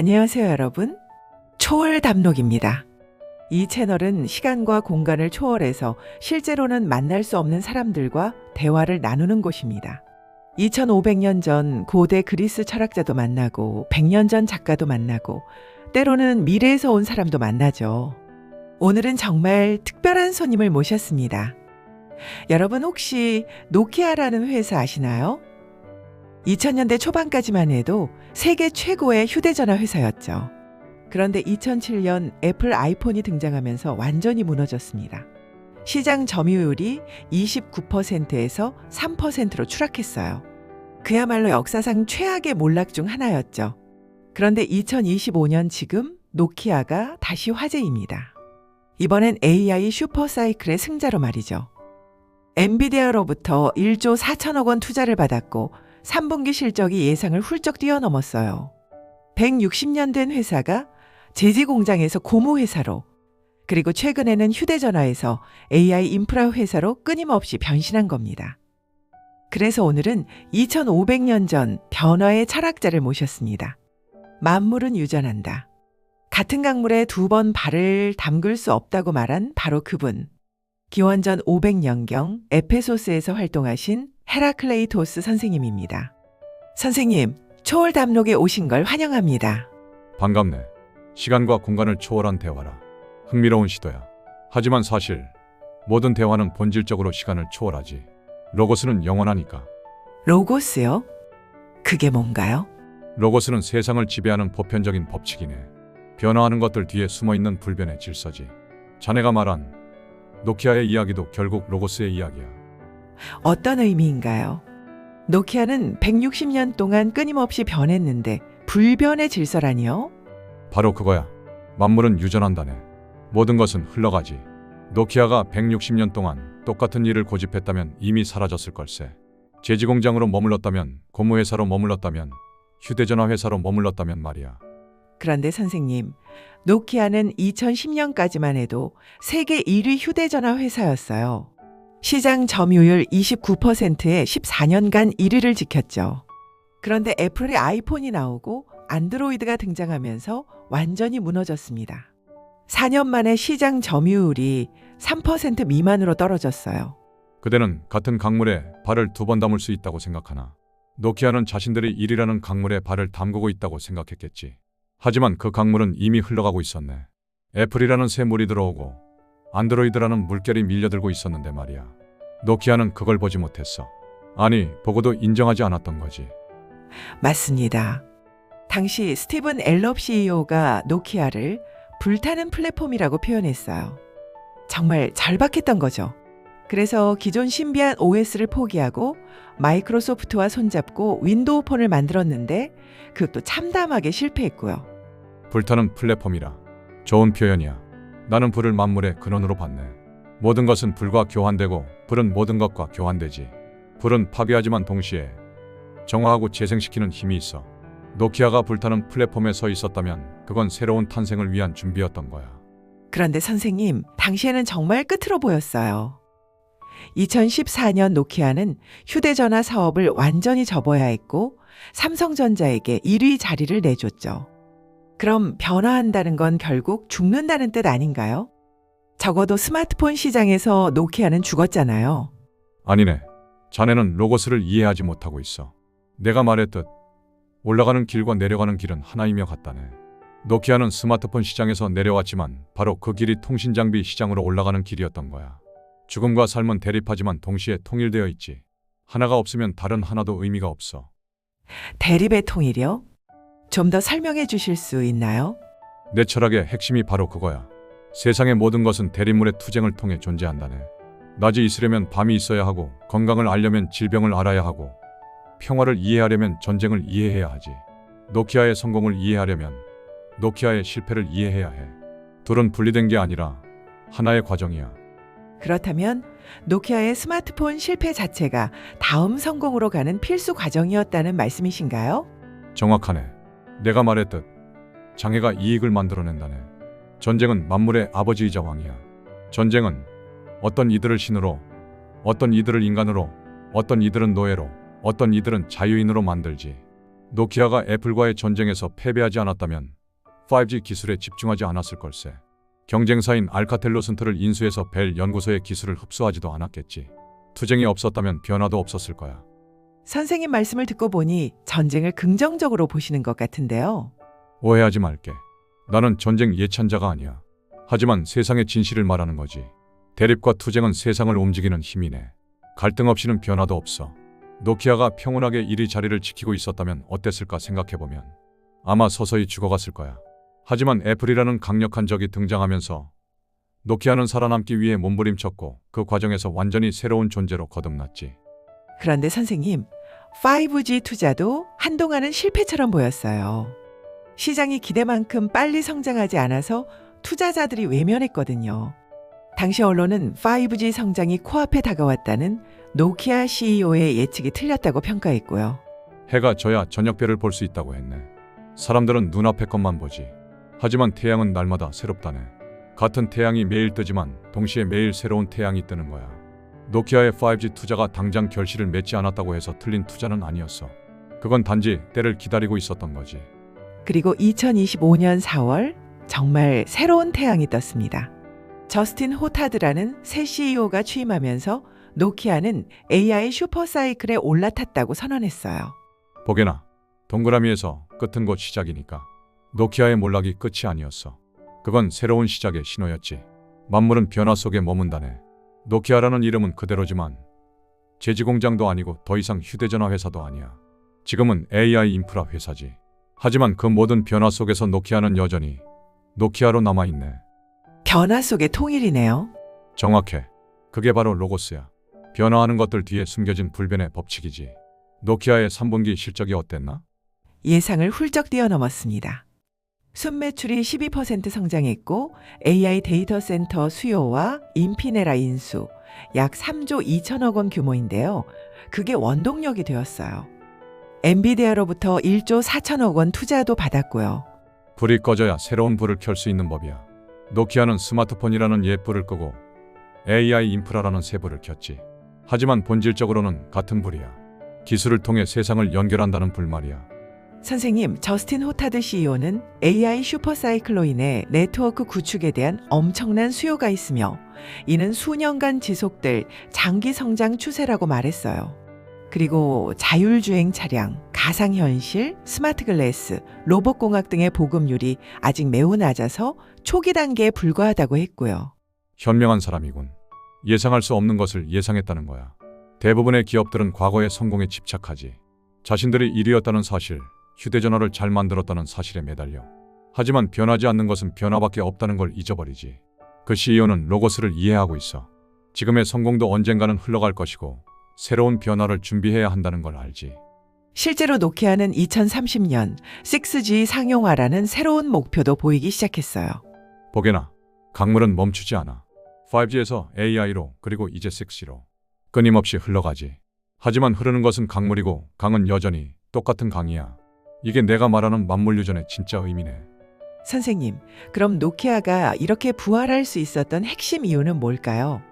안녕하세요, 여러분. 초월담록입니다. 이 채널은 시간과 공간을 초월해서 실제로는 만날 수 없는 사람들과 대화를 나누는 곳입니다. 2500년 전 고대 그리스 철학자도 만나고 100년 전 작가도 만나고 때로는 미래에서 온 사람도 만나죠. 오늘은 정말 특별한 손님을 모셨습니다. 여러분 혹시 노키아라는 회사 아시나요? 2000년대 초반까지만 해도 세계 최고의 휴대전화 회사였죠. 그런데 2007년 애플 아이폰이 등장하면서 완전히 무너졌습니다. 시장 점유율이 29%에서 3%로 추락했어요. 그야말로 역사상 최악의 몰락 중 하나였죠. 그런데 2025년 지금 노키아가 다시 화제입니다. 이번엔 AI 슈퍼사이클의 승자로 말이죠. 엔비디아로부터 1조 4천억 원 투자를 받았고 3분기 실적이 예상을 훌쩍 뛰어넘었어요. 160년 된 회사가 제지 공장에서 고무 회사로, 그리고 최근에는 휴대전화에서 AI 인프라 회사로 끊임없이 변신한 겁니다. 그래서 오늘은 2500년 전 변화의 철학자를 모셨습니다. 만물은 유전한다. 같은 강물에 두 번 발을 담글 수 없다고 말한 바로 그분. 기원전 500년경 에페소스에서 활동하신 헤라클레이토스 선생님입니다. 선생님, 초월담록에 오신 걸 환영합니다. 반갑네. 시간과 공간을 초월한 대화라. 흥미로운 시도야. 하지만 사실 모든 대화는 본질적으로 시간을 초월하지. 로고스는 영원하니까. 로고스요? 그게 뭔가요? 로고스는 세상을 지배하는 보편적인 법칙이네. 변화하는 것들 뒤에 숨어있는 불변의 질서지. 자네가 말한 노키아의 이야기도 결국 로고스의 이야기야. 어떤 의미인가요? 노키아는 160년 동안 끊임없이 변했는데 불변의 질서라니요? 바로 그거야. 만물은 유전한다네. 모든 것은 흘러가지. 노키아가 160년 동안 똑같은 일을 고집했다면 이미 사라졌을 걸세. 제지공장으로 머물렀다면, 고무회사로 머물렀다면, 휴대전화 회사로 머물렀다면 말이야. 그런데 선생님, 노키아는 2010년까지만 해도 세계 1위 휴대전화 회사였어요. 시장 점유율 29%에 14년간 1위를 지켰죠. 그런데 애플의 아이폰이 나오고 안드로이드가 등장하면서 완전히 무너졌습니다. 4년 만에 시장 점유율이 3% 미만으로 떨어졌어요. 그대는 같은 강물에 발을 두 번 담을 수 있다고 생각하나? 노키아는 자신들이 1위라는 강물에 발을 담그고 있다고 생각했겠지. 하지만 그 강물은 이미 흘러가고 있었네. 애플이라는 새 물이 들어오고 안드로이드라는 물결이 밀려들고 있었는데 말이야. 노키아는 그걸 보지 못했어. 아니, 보고도 인정하지 않았던 거지. 맞습니다. 당시 스티븐 앨럽 CEO가 노키아를 불타는 플랫폼이라고 표현했어요. 정말 절박했던 거죠. 그래서 기존 신비한 OS를 포기하고 마이크로소프트와 손잡고 윈도우 폰을 만들었는데 그것도 참담하게 실패했고요. 불타는 플랫폼이라. 좋은 표현이야. 나는 불을 만물의 근원으로 봤네. 모든 것은 불과 교환되고 불은 모든 것과 교환되지. 불은 파괴하지만 동시에 정화하고 재생시키는 힘이 있어. 노키아가 불타는 플랫폼에 서 있었다면 그건 새로운 탄생을 위한 준비였던 거야. 그런데 선생님, 당시에는 정말 끝으로 보였어요. 2014년 노키아는 휴대전화 사업을 완전히 접어야 했고 삼성전자에게 1위 자리를 내줬죠. 그럼 변화한다는 건 결국 죽는다는 뜻 아닌가요? 적어도 스마트폰 시장에서 노키아는 죽었잖아요. 아니네. 자네는 로고스를 이해하지 못하고 있어. 내가 말했듯 올라가는 길과 내려가는 길은 하나이며 같다네. 노키아는 스마트폰 시장에서 내려왔지만 바로 그 길이 통신장비 시장으로 올라가는 길이었던 거야. 죽음과 삶은 대립하지만 동시에 통일되어 있지. 하나가 없으면 다른 하나도 의미가 없어. 대립의 통일이요? 좀 더 설명해 주실 수 있나요? 내 철학의 핵심이 바로 그거야. 세상의 모든 것은 대립물의 투쟁을 통해 존재한다네. 낮이 있으려면 밤이 있어야 하고, 건강을 알려면 질병을 알아야 하고, 평화를 이해하려면 전쟁을 이해해야 하지. 노키아의 성공을 이해하려면 노키아의 실패를 이해해야 해. 둘은 분리된 게 아니라 하나의 과정이야. 그렇다면 노키아의 스마트폰 실패 자체가 다음 성공으로 가는 필수 과정이었다는 말씀이신가요? 정확하네. 내가 말했듯 장애가 이익을 만들어낸다네. 전쟁은 만물의 아버지이자 왕이야. 전쟁은 어떤 이들을 신으로, 어떤 이들을 인간으로, 어떤 이들은 노예로, 어떤 이들은 자유인으로 만들지. 노키아가 애플과의 전쟁에서 패배하지 않았다면 5G 기술에 집중하지 않았을 걸세. 경쟁사인 알카텔로슨트를 인수해서 벨 연구소의 기술을 흡수하지도 않았겠지. 투쟁이 없었다면 변화도 없었을 거야. 선생님 말씀을 듣고 보니 전쟁을 긍정적으로 보시는 것 같은데요. 오해하지 말게. 나는 전쟁 예찬자가 아니야. 하지만 세상의 진실을 말하는 거지. 대립과 투쟁은 세상을 움직이는 힘이네. 갈등 없이는 변화도 없어. 노키아가 평온하게 이리 자리를 지키고 있었다면 어땠을까 생각해보면 아마 서서히 죽어갔을 거야. 하지만 애플이라는 강력한 적이 등장하면서 노키아는 살아남기 위해 몸부림쳤고 그 과정에서 완전히 새로운 존재로 거듭났지. 그런데 선생님, 5G 투자도 한동안은 실패처럼 보였어요. 시장이 기대만큼 빨리 성장하지 않아서 투자자들이 외면했거든요. 당시 언론은 5G 성장이 코앞에 다가왔다는 노키아 CEO의 예측이 틀렸다고 평가했고요. 해가 져야 저녁별을 볼 수 있다고 했네. 사람들은 눈앞의 것만 보지. 하지만 태양은 날마다 새롭다네. 같은 태양이 매일 뜨지만 동시에 매일 새로운 태양이 뜨는 거야. 노키아의 5G 투자가 당장 결실을 맺지 않았다고 해서 틀린 투자는 아니었어. 그건 단지 때를 기다리고 있었던 거지. 그리고 2025년 4월 정말 새로운 태양이 떴습니다. 저스틴 호타드라는 새 CEO가 취임하면서 노키아는 AI 슈퍼사이클에 올라탔다고 선언했어요. 보게나, 동그라미에서 끝은 곧 시작이니까. 노키아의 몰락이 끝이 아니었어. 그건 새로운 시작의 신호였지. 만물은 변화 속에 머문다네. 노키아라는 이름은 그대로지만 제지공장도 아니고 더 이상 휴대전화 회사도 아니야. 지금은 AI 인프라 회사지. 하지만 그 모든 변화 속에서 노키아는 여전히 노키아로 남아있네. 변화 속의 통일이네요. 정확해. 그게 바로 로고스야. 변화하는 것들 뒤에 숨겨진 불변의 법칙이지. 노키아의 3분기 실적이 어땠나? 예상을 훌쩍 뛰어넘었습니다. 순매출이 12% 성장했고 AI 데이터 센터 수요와 인피네라 인수 약 3조 2천억 원 규모인데요. 그게 원동력이 되었어요. 엔비디아로부터 1조 4천억 원 투자도 받았고요. 불이 꺼져야 새로운 불을 켤 수 있는 법이야. 노키아는 스마트폰이라는 옛 불을 끄고 AI 인프라라는 새 불을 켰지. 하지만 본질적으로는 같은 불이야. 기술을 통해 세상을 연결한다는 불 말이야. 선생님, 저스틴 호타드 CEO는 AI 슈퍼사이클로 인해 네트워크 구축에 대한 엄청난 수요가 있으며 이는 수년간 지속될 장기 성장 추세라고 말했어요. 그리고 자율주행 차량, 가상현실, 스마트 글래스, 로봇공학 등의 보급률이 아직 매우 낮아서 초기 단계에 불과하다고 했고요. 현명한 사람이군. 예상할 수 없는 것을 예상했다는 거야. 대부분의 기업들은 과거의 성공에 집착하지. 자신들이 1위였다는 사실, 휴대전화를 잘 만들었다는 사실에 매달려. 하지만 변하지 않는 것은 변화밖에 없다는 걸 잊어버리지. 그 CEO는 로고스를 이해하고 있어. 지금의 성공도 언젠가는 흘러갈 것이고 새로운 변화를 준비해야 한다는 걸 알지. 실제로 노키아는 2030년 6G 상용화라는 새로운 목표도 보이기 시작했어요. 보게나, 강물은 멈추지 않아. 5G에서 AI로 그리고 이제 6G로 끊임없이 흘러가지. 하지만 흐르는 것은 강물이고 강은 여전히 똑같은 강이야. 이게 내가 말하는 만물유전의 진짜 의미네. 선생님, 그럼 노키아가 이렇게 부활할 수 있었던 핵심 이유는 뭘까요?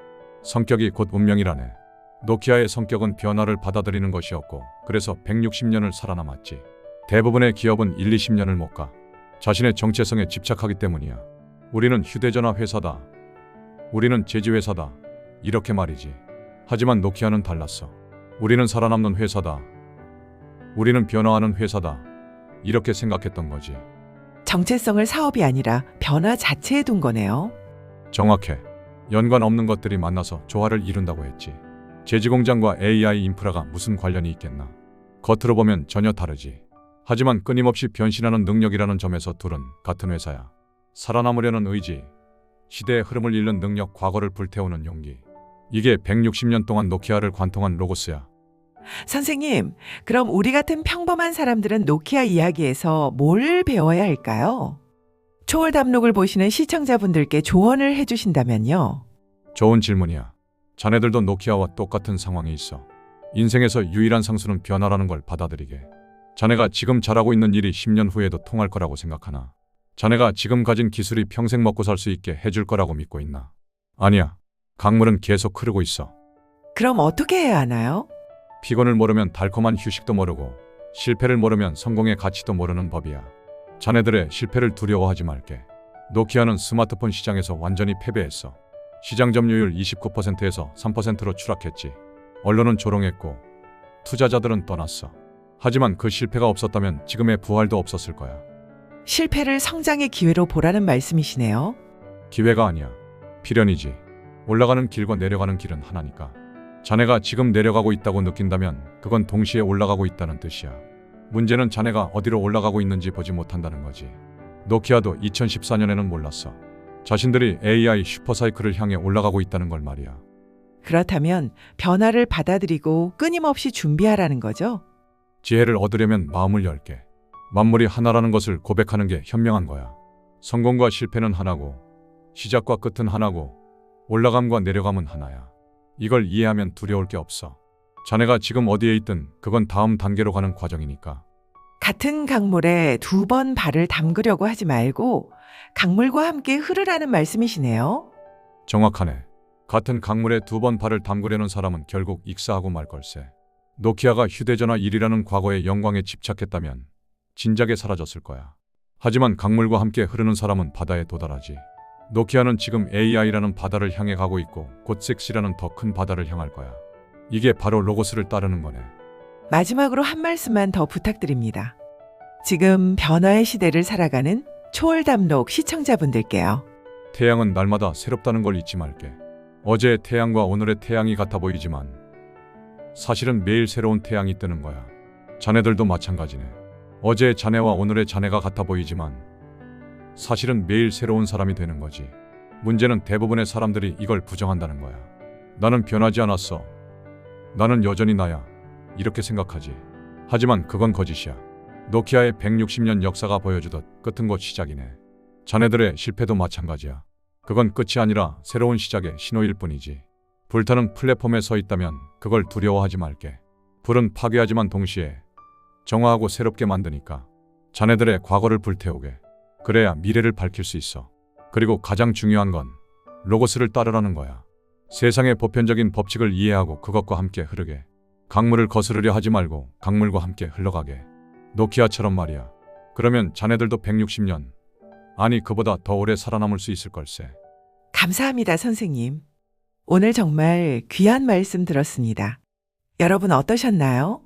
성격이 곧 운명이라네. 노키아의 성격은 변화를 받아들이는 것이었고 그래서 160년을 살아남았지. 대부분의 기업은 1, 20년을 못 가. 자신의 정체성에 집착하기 때문이야. 우리는 휴대전화 회사다. 우리는 제지회사다. 이렇게 말이지. 하지만 노키아는 달랐어. 우리는 살아남는 회사다. 우리는 변화하는 회사다. 이렇게 생각했던 거지. 정체성을 사업이 아니라 변화 자체에 둔 거네요. 정확해. 연관 없는 것들이 만나서 조화를 이룬다고 했지. 제지공장과 AI 인프라가 무슨 관련이 있겠나. 겉으로 보면 전혀 다르지. 하지만 끊임없이 변신하는 능력이라는 점에서 둘은 같은 회사야. 살아남으려는 의지, 시대의 흐름을 읽는 능력, 과거를 불태우는 용기. 이게 160년 동안 노키아를 관통한 로고스야. 선생님, 그럼 우리 같은 평범한 사람들은 노키아 이야기에서 뭘 배워야 할까요? 초월 담록을 보시는 시청자분들께 조언을 해주신다면요. 좋은 질문이야. 자네들도 노키아와 똑같은 상황에 있어. 인생에서 유일한 상수는 변화라는 걸 받아들이게. 자네가 지금 잘하고 있는 일이 10년 후에도 통할 거라고 생각하나? 자네가 지금 가진 기술이 평생 먹고 살 수 있게 해줄 거라고 믿고 있나? 아니야. 강물은 계속 흐르고 있어. 그럼 어떻게 해야 하나요? 피곤을 모르면 달콤한 휴식도 모르고 실패를 모르면 성공의 가치도 모르는 법이야. 자네들의 실패를 두려워하지 말게. 노키아는 스마트폰 시장에서 완전히 패배했어. 시장 점유율 29%에서 3%로 추락했지. 언론은 조롱했고 투자자들은 떠났어. 하지만 그 실패가 없었다면 지금의 부활도 없었을 거야. 실패를 성장의 기회로 보라는 말씀이시네요. 기회가 아니야. 필연이지. 올라가는 길과 내려가는 길은 하나니까. 자네가 지금 내려가고 있다고 느낀다면 그건 동시에 올라가고 있다는 뜻이야. 문제는 자네가 어디로 올라가고 있는지 보지 못한다는 거지. 노키아도 2014년에는 몰랐어. 자신들이 AI 슈퍼사이클을 향해 올라가고 있다는 걸 말이야. 그렇다면 변화를 받아들이고 끊임없이 준비하라는 거죠? 지혜를 얻으려면 마음을 열게. 만물이 하나라는 것을 고백하는 게 현명한 거야. 성공과 실패는 하나고 시작과 끝은 하나고 올라감과 내려감은 하나야. 이걸 이해하면 두려울 게 없어. 자네가 지금 어디에 있든 그건 다음 단계로 가는 과정이니까. 같은 강물에 두 번 발을 담그려고 하지 말고 강물과 함께 흐르라는 말씀이시네요. 정확하네. 같은 강물에 두 번 발을 담그려는 사람은 결국 익사하고 말 걸세. 노키아가 휴대전화 1위라는 과거의 영광에 집착했다면 진작에 사라졌을 거야. 하지만 강물과 함께 흐르는 사람은 바다에 도달하지. 노키아는 지금 AI라는 바다를 향해 가고 있고 곧 6라는 더 큰 바다를 향할 거야. 이게 바로 로고스를 따르는 거네. 마지막으로 한 말씀만 더 부탁드립니다. 지금 변화의 시대를 살아가는 초월담록 시청자분들께요. 태양은 날마다 새롭다는 걸 잊지 말게. 어제의 태양과 오늘의 태양이 같아 보이지만 사실은 매일 새로운 태양이 뜨는 거야. 자네들도 마찬가지네. 어제의 자네와 오늘의 자네가 같아 보이지만 사실은 매일 새로운 사람이 되는 거지. 문제는 대부분의 사람들이 이걸 부정한다는 거야. 나는 변하지 않았어. 나는 여전히 나야. 이렇게 생각하지. 하지만 그건 거짓이야. 노키아의 160년 역사가 보여주듯 끝은 곧 시작이네. 자네들의 실패도 마찬가지야. 그건 끝이 아니라 새로운 시작의 신호일 뿐이지. 불타는 플랫폼에 서 있다면 그걸 두려워하지 말게. 불은 파괴하지만 동시에 정화하고 새롭게 만드니까. 자네들의 과거를 불태우게. 그래야 미래를 밝힐 수 있어. 그리고 가장 중요한 건 로고스를 따르라는 거야. 세상의 보편적인 법칙을 이해하고 그것과 함께 흐르게. 강물을 거스르려 하지 말고 강물과 함께 흘러가게. 노키아처럼 말이야. 그러면 자네들도 160년, 아니 그보다 더 오래 살아남을 수 있을 걸세. 감사합니다, 선생님. 오늘 정말 귀한 말씀 들었습니다. 여러분 어떠셨나요?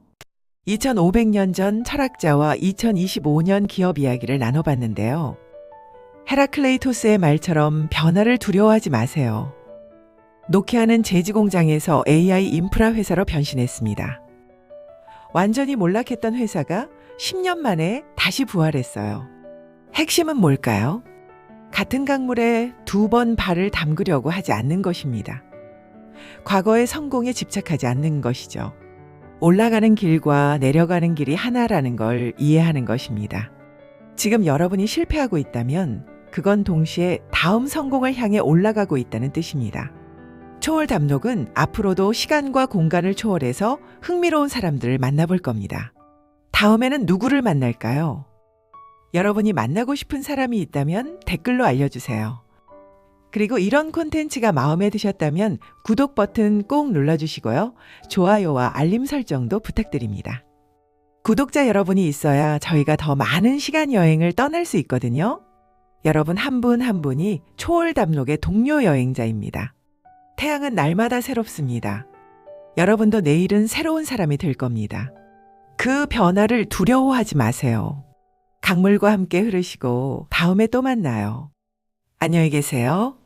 2500년 전 철학자와 2025년 기업 이야기를 나눠봤는데요. 헤라클레이토스의 말처럼 변화를 두려워하지 마세요. 노키아는 제지 공장에서 AI 인프라 회사로 변신했습니다. 완전히 몰락했던 회사가 10년 만에 다시 부활했어요. 핵심은 뭘까요? 같은 강물에 두 번 발을 담그려고 하지 않는 것입니다. 과거의 성공에 집착하지 않는 것이죠. 올라가는 길과 내려가는 길이 하나라는 걸 이해하는 것입니다. 지금 여러분이 실패하고 있다면 그건 동시에 다음 성공을 향해 올라가고 있다는 뜻입니다. 초월 담록은 앞으로도 시간과 공간을 초월해서 흥미로운 사람들을 만나볼 겁니다. 다음에는 누구를 만날까요? 여러분이 만나고 싶은 사람이 있다면 댓글로 알려주세요. 그리고 이런 콘텐츠가 마음에 드셨다면 구독 버튼 꼭 눌러주시고요. 좋아요와 알림 설정도 부탁드립니다. 구독자 여러분이 있어야 저희가 더 많은 시간 여행을 떠날 수 있거든요. 여러분 한 분 한 분이 초월 담록의 동료 여행자입니다. 태양은 날마다 새롭습니다. 여러분도 내일은 새로운 사람이 될 겁니다. 그 변화를 두려워하지 마세요. 강물과 함께 흐르시고 다음에 또 만나요. 안녕히 계세요.